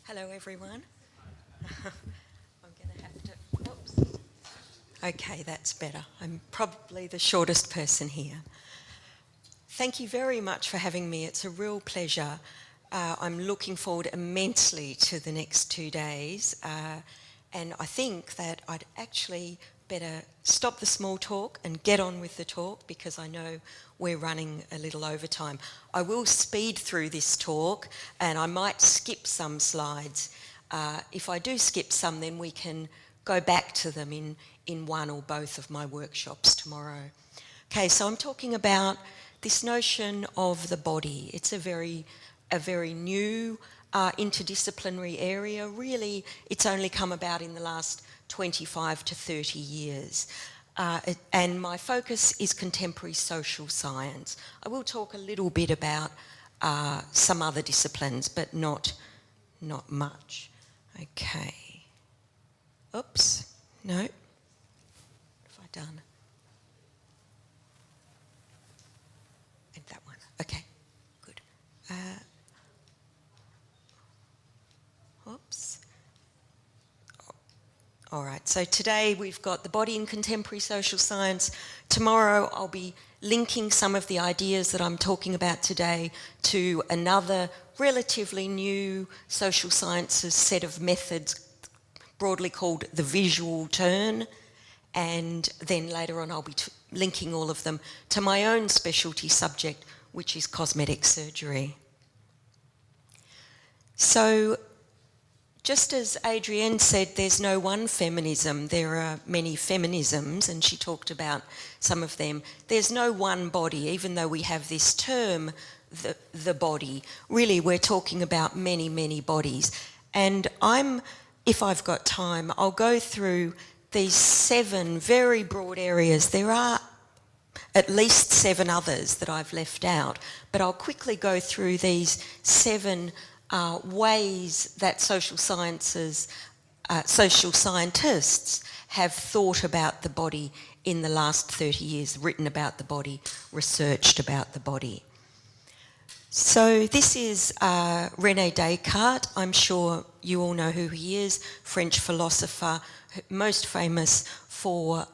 Hello, everyone. I'm going to have to... Oops. Okay, that's better. I'm probably the shortest person here. Thank you very much for having me. It's a real pleasure. I'm looking forward immensely to the next 2 days. And I think that I'd actually better stop the small talk and get on with the talk because I know we're running a little over time. I will speed through this talk and I might skip some slides. If I do skip some, then we can go back to them in one or both of my workshops tomorrow. Okay, so I'm talking about this notion of the body. It's a very new interdisciplinary area. Really, it's only come about in the last 25 to 30 years. And my focus is contemporary social science. I will talk a little bit about some other disciplines, but not much. Okay. Oops. No. What have I done? And that one. Okay. Good. Oops. All right, so today we've got the body in contemporary social science. Tomorrow I'll be linking some of the ideas that I'm talking about today to another relatively new social sciences set of methods broadly called the visual turn. And then later on I'll be linking all of them to my own specialty subject, which is cosmetic surgery. So, just as Adrienne said, there's no one feminism, there are many feminisms, and she talked about some of them. There's no one body, even though we have this term, the body. Really, we're talking about many, many bodies. And if I've got time, I'll go through these 7 very broad areas. There are at least 7 others that I've left out, but I'll quickly go through these 7 ways that social scientists have thought about the body in the last 30 years, written about the body, researched about the body. So this is Rene Descartes. I'm sure you all know who he is, French philosopher, most famous for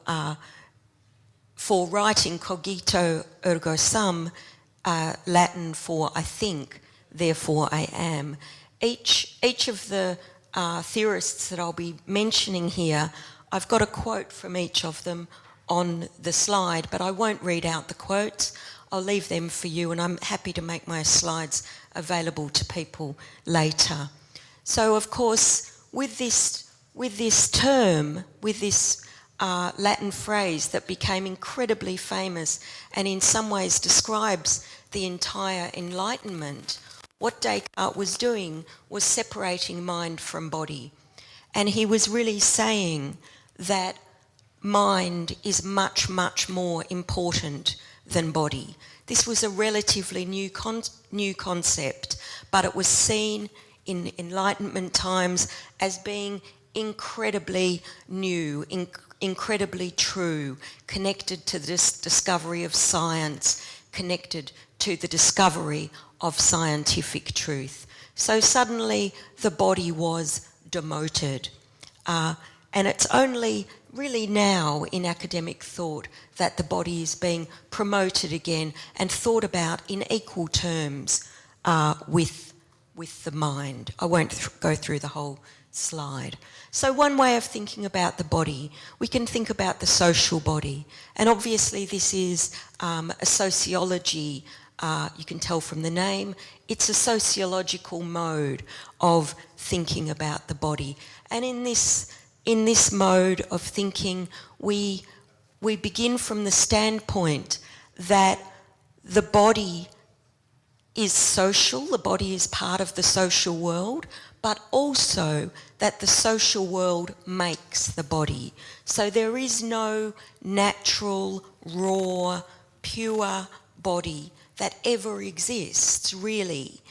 writing cogito ergo sum, Latin for I think, therefore I am. Each of the theorists that I'll be mentioning here, I've got a quote from each of them on the slide, but I won't read out the quotes. I'll leave them for you, and I'm happy to make my slides available to people later. So, of course, with this term, with this Latin phrase that became incredibly famous and in some ways describes the entire Enlightenment, what Descartes was doing was separating mind from body. And he was really saying that mind is much, much more important than body. This was a relatively new concept, but it was seen in Enlightenment times as being incredibly new, incredibly true, connected to this discovery of science, connected to the discovery of scientific truth. So suddenly the body was demoted. And it's only really now in academic thought that the body is being promoted again and thought about in equal terms with the mind. I won't go through the whole slide. So one way of thinking about the body, we can think about the social body. And obviously this is a sociology, you can tell from the name, it's a sociological mode of thinking about the body. And in this mode of thinking, we begin from the standpoint that the body is social, the body is part of the social world, but also that the social world makes the body. So there is no natural, raw, pure body that ever exists, really.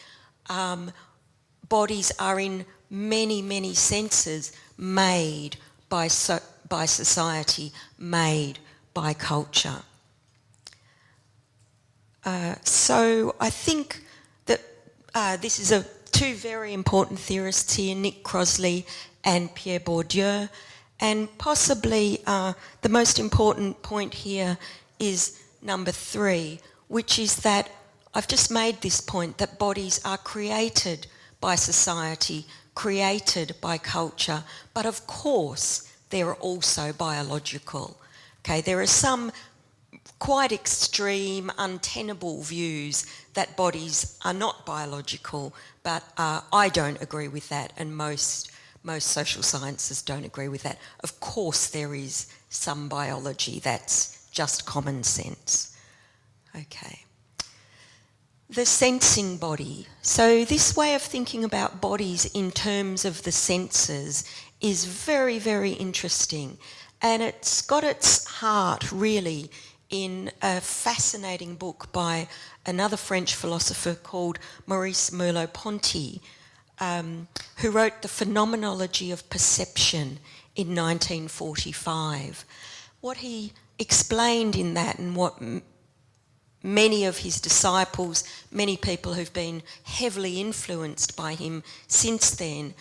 Bodies are in many, many senses made by society, made by culture. So I think that this is two very important theorists here, Nick Crossley and Pierre Bourdieu. And possibly the most important point here is number 3, which is that I've just made this point that bodies are created by society, created by culture, but of course they're also biological. Okay, there are some quite extreme, untenable views that bodies are not biological, but I don't agree with that, and most social sciences don't agree with that. Of course there is some biology, that's just common sense. Okay. The sensing body. So this way of thinking about bodies in terms of the senses is very, very interesting, and it's got its heart really in a fascinating book by another French philosopher called Maurice Merleau-Ponty, who wrote The Phenomenology of Perception in 1945. What he explained in that, and what many of his disciples, many people who've been heavily influenced by him since then,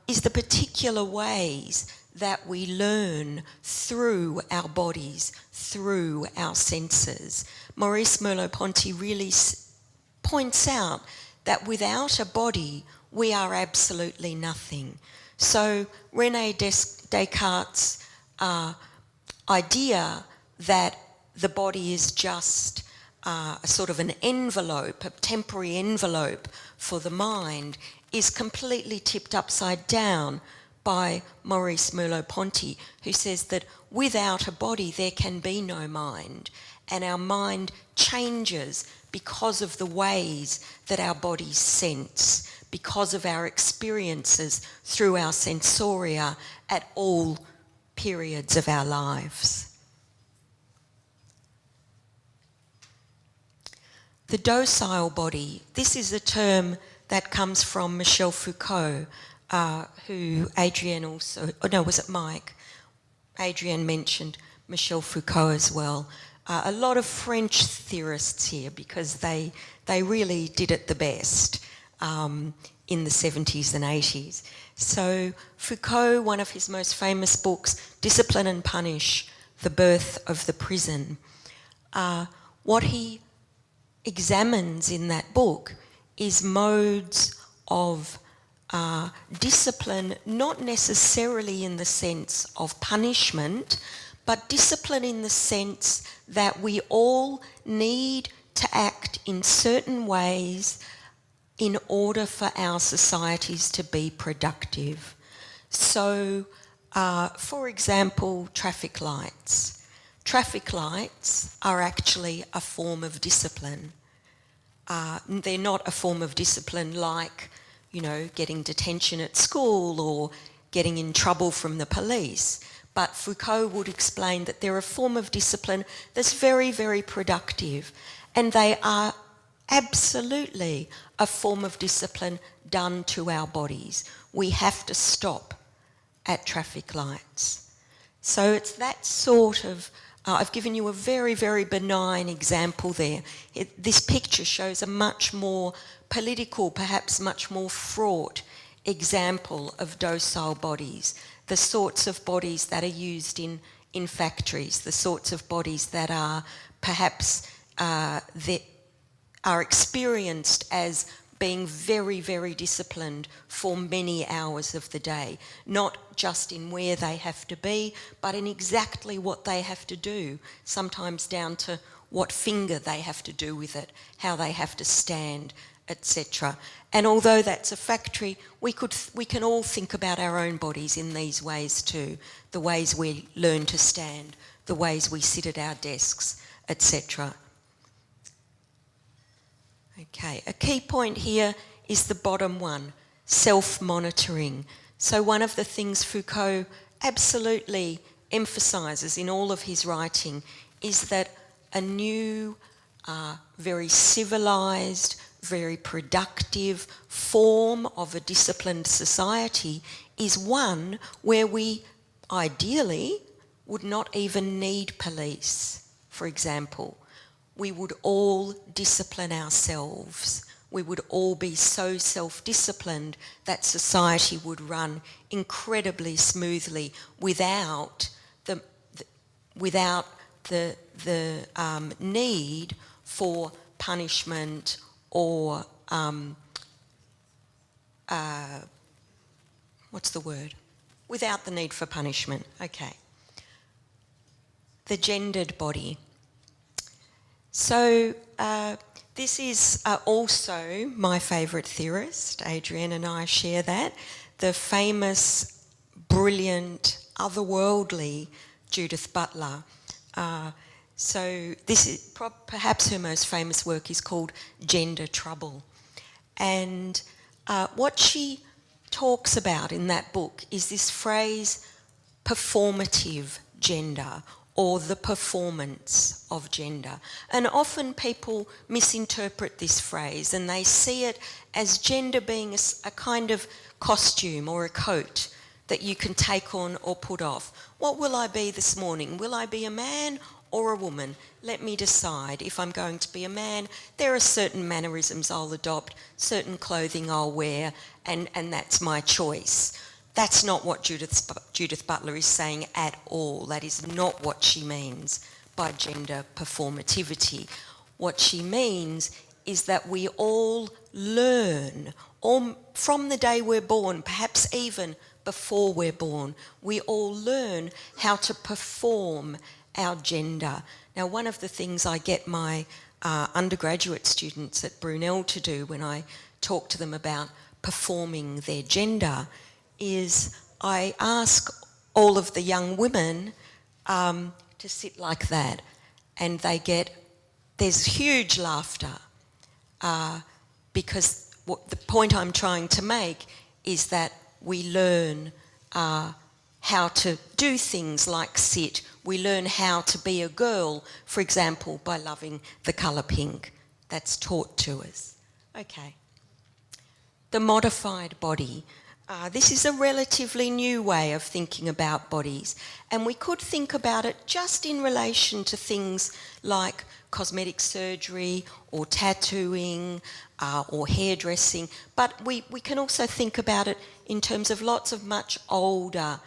is the particular ways that we learn through our bodies, through our senses. Maurice Merleau-Ponty really points out that without a body, we are absolutely nothing. So Rene Descartes' idea that the body is just a sort of an envelope, a temporary envelope for the mind, is completely tipped upside down by Maurice Merleau-Ponty, who says that without a body there can be no mind, and our mind changes because of the ways that our bodies sense, because of our experiences through our sensoria at all periods of our lives. The docile body, this is a term that comes from Michel Foucault, who Adrienne also, oh no, was it Mike? Adrienne mentioned Michel Foucault as well. A lot of French theorists here, because they really did it the best in the 70s and 80s. So Foucault, one of his most famous books, Discipline and Punish, The Birth of the Prison, what he examines in that book is modes of discipline, not necessarily in the sense of punishment, but discipline in the sense that we all need to act in certain ways in order for our societies to be productive. So, for example, traffic lights. Traffic lights are actually a form of discipline. They're not a form of discipline like, you know, getting detention at school or getting in trouble from the police. But Foucault would explain that they're a form of discipline that's very, very productive. And they are absolutely a form of discipline done to our bodies. We have to stop at traffic lights. So it's that sort of, I've given you a very, very benign example there. This picture shows a much more political, perhaps much more fraught example of docile bodies, the sorts of bodies that are used in factories, the sorts of bodies that are perhaps that are experienced as being very, very disciplined for many hours of the day, not just in where they have to be, but in exactly what they have to do, sometimes down to what finger they have to do with it, how they have to stand, etc. And although that's a factory, we can all think about our own bodies in these ways too, the ways we learn to stand, the ways we sit at our desks, etc. Okay, a key point here is the bottom one, self-monitoring. So one of the things Foucault absolutely emphasises in all of his writing is that a new, very civilised, very productive form of a disciplined society is one where we ideally would not even need police, for example. We would all discipline ourselves. we would all be so self-disciplined that society would run incredibly smoothly without the need for punishment or what's the word? Without the need for punishment. Okay. The gendered body. So this is also my favourite theorist. Adrienne and I share that. The famous, brilliant, otherworldly Judith Butler. So this is perhaps her most famous work is called Gender Trouble. And what she talks about in that book is this phrase performative gender, or the performance of gender. And often people misinterpret this phrase and they see it as gender being a kind of costume or a coat that you can take on or put off. What will I be this morning? Will I be a man or a woman? Let me decide. If I'm going to be a man, there are certain mannerisms I'll adopt, certain clothing I'll wear, and that's my choice. That's not what Judith Butler is saying at all. That is not what she means by gender performativity. What she means is that we all learn, from the day we're born, perhaps even before we're born, we all learn how to perform our gender. Now, one of the things I get my undergraduate students at Brunel to do when I talk to them about performing their gender is I ask all of the young women to sit like that, and there's huge laughter because the point I'm trying to make is that we learn how to do things like sit. We learn how to be a girl, for example, by loving the colour pink. That's taught to us. Okay. The modified body. This is a relatively new way of thinking about bodies, and we could think about it just in relation to things like cosmetic surgery or tattooing or hairdressing, but we can also think about it in terms of lots of much older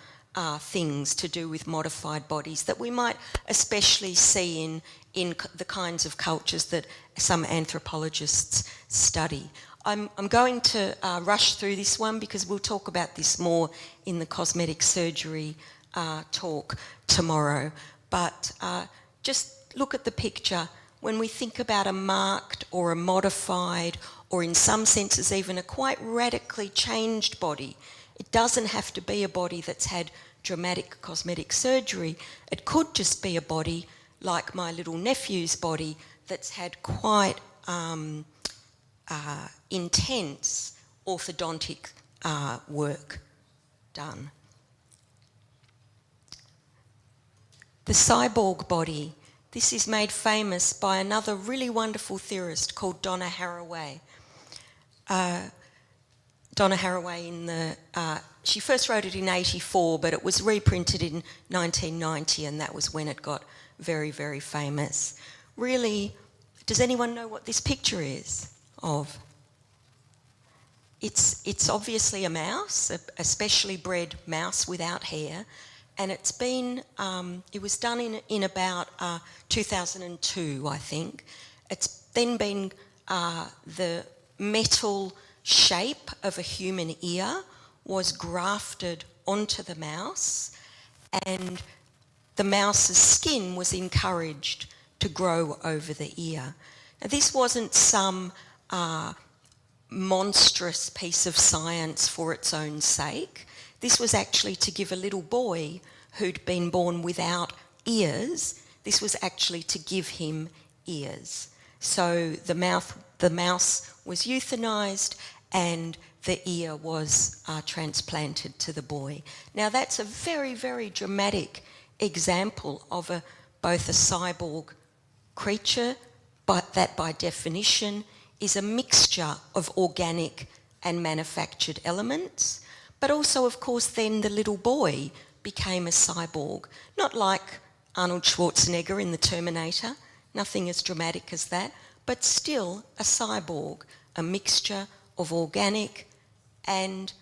things to do with modified bodies that we might especially see in the kinds of cultures that some anthropologists study. I'm going to rush through this one because we'll talk about this more in the cosmetic surgery talk tomorrow. But just look at the picture. When we think about a marked or a modified, or in some senses even a quite radically changed body, it doesn't have to be a body that's had dramatic cosmetic surgery. It could just be a body like my little nephew's body that's had quite intense orthodontic work done. The cyborg body. This is made famous by another really wonderful theorist called Donna Haraway. Donna Haraway she first wrote it in 1984, but it was reprinted in 1990, and that was when it got very, very famous. Really, does anyone know what this picture is of? It's obviously a mouse, a specially bred mouse without hair, and it's been, it was done in about 2002, I think. It's then been the metal shape of a human ear was grafted onto the mouse, and the mouse's skin was encouraged to grow over the ear. Now, this wasn't some monstrous piece of science for its own sake. This was actually to give a little boy who'd been born without ears, this was actually to give him ears. So the mouse was euthanised and the ear was transplanted to the boy. Now that's a very, very dramatic example of both a cyborg creature, but that by definition is a mixture of organic and manufactured elements. But also, of course, then the little boy became a cyborg. Not like Arnold Schwarzenegger in The Terminator, nothing as dramatic as that, but still a cyborg, a mixture of organic and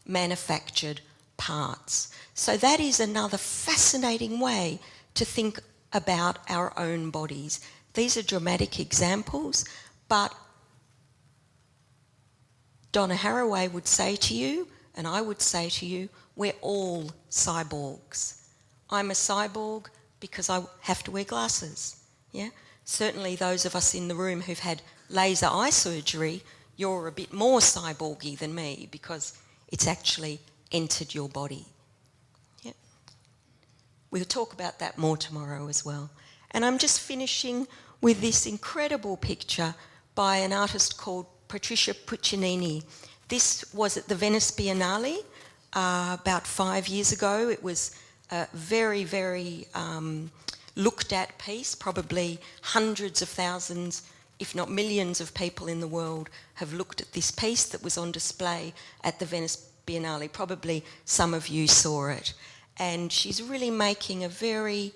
manufactured parts. So that is another fascinating way to think about our own bodies. These are dramatic examples, but Donna Haraway would say to you, and I would say to you, we're all cyborgs. I'm a cyborg because I have to wear glasses. Yeah? Certainly those of us in the room who've had laser eye surgery, you're a bit more cyborgy than me because it's actually entered your body. Yeah? We'll talk about that more tomorrow as well. And I'm just finishing with this incredible picture by an artist called Patricia Puccinini. This was at the Venice Biennale about 5 years ago. It was a very, very looked at piece. Probably hundreds of thousands, if not millions of people in the world have looked at this piece that was on display at the Venice Biennale. Probably some of you saw it. And she's really making a very,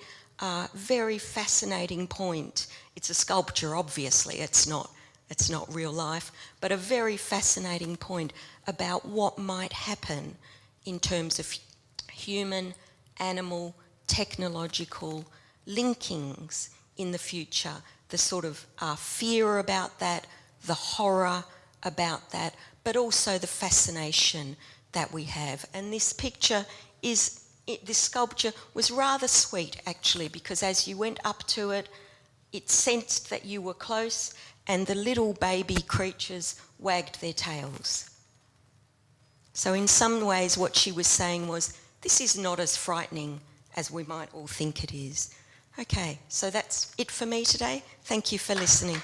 very fascinating point. It's a sculpture, obviously, it's not real life, but a very fascinating point about what might happen in terms of human, animal, technological linkings in the future. The sort of fear about that, the horror about that, but also the fascination that we have. And this picture is, this sculpture was rather sweet actually, because as you went up to it, it sensed that you were close, and the little baby creatures wagged their tails. So in some ways what she was saying was, this is not as frightening as we might all think it is. Okay, so that's it for me today. Thank you for listening.